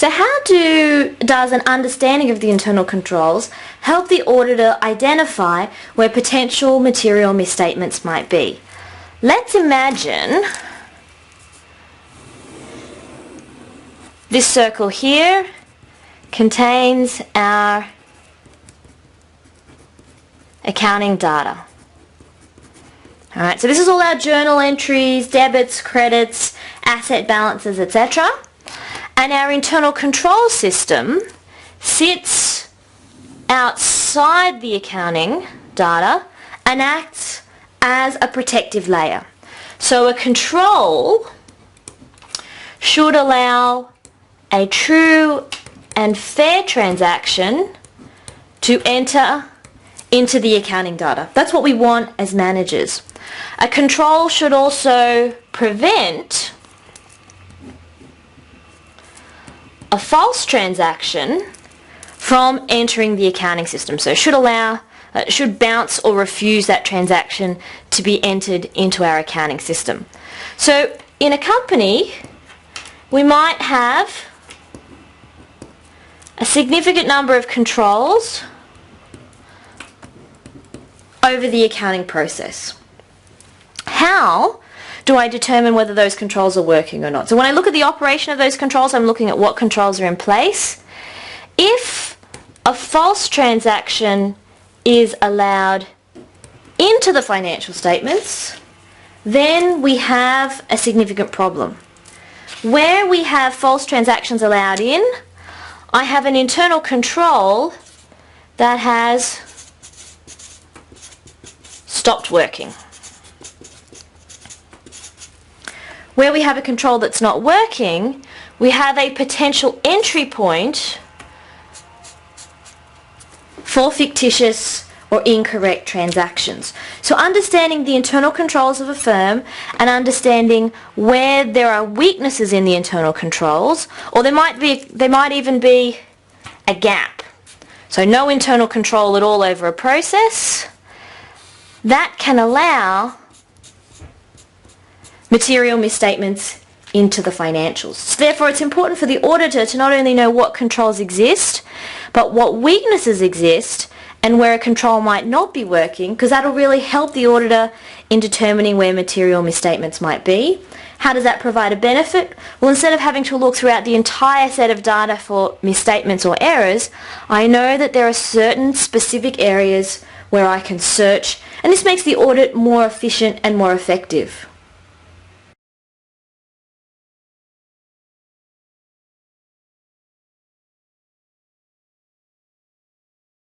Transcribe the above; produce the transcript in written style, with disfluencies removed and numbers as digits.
So how does an understanding of the internal controls help the auditor identify where potential material misstatements might be? Let's imagine this circle here contains our accounting data. Alright, so this is all our journal entries, debits, credits, asset balances, etc. And our internal control system sits outside the accounting data and acts as a protective layer. So a control should allow a true and fair transaction to enter into the accounting data. That's what we want as managers. A control should also prevent a false transaction from entering the accounting system. So it should bounce or refuse that transaction to be entered into our accounting system. So in a company, we might have a significant number of controls over the accounting process. How do I determine whether those controls are working or not? So when I look at the operation of those controls, I'm looking at what controls are in place. If a false transaction is allowed into the financial statements, then we have a significant problem. Where we have false transactions allowed in, I have an internal control that has stopped working. Where we have a control that's not working, we have a potential entry point for fictitious or incorrect transactions. So understanding the internal controls of a firm and understanding where there are weaknesses in the internal controls, or there might even be a gap. So no internal control at all over a process, that can allow material misstatements into the financials. So therefore it's important for the auditor to not only know what controls exist, but what weaknesses exist and where a control might not be working, because that'll really help the auditor in determining where material misstatements might be. How does that provide a benefit? Well, instead of having to look throughout the entire set of data for misstatements or errors, I know that there are certain specific areas where I can search, and this makes the audit more efficient and more effective.